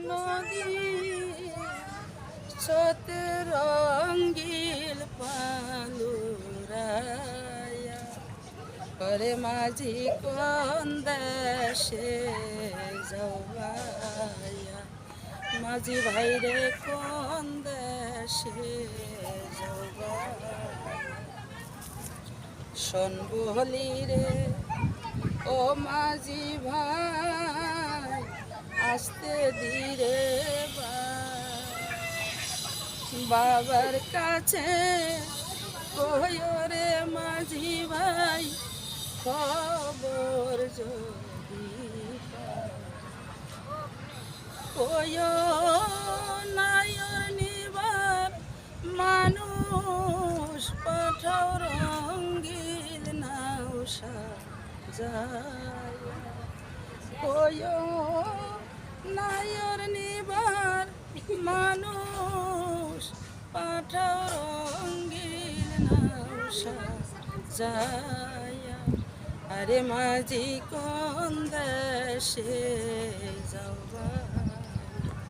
নদী স্রোতে রঙ্গিল পালুরায়া করে মাঝি কোন দেশে যাওয়া মাঝি ভাইরে কোন দেশে যাওয়া শোন বলি রে ও মাঝি ভাই আসতে ধীরে বাবার কাছে কইও রে মাঝি ভাই খবর যদি কইও নায়র নিবার মানুষ পাঠাও রঙ্গিল নাও সাজায় কইও নায়র নিবার মানুষ পাঠাও রঙ্গিল নাও সাজায় আরে মাঝি কোন দেশে যাওয়া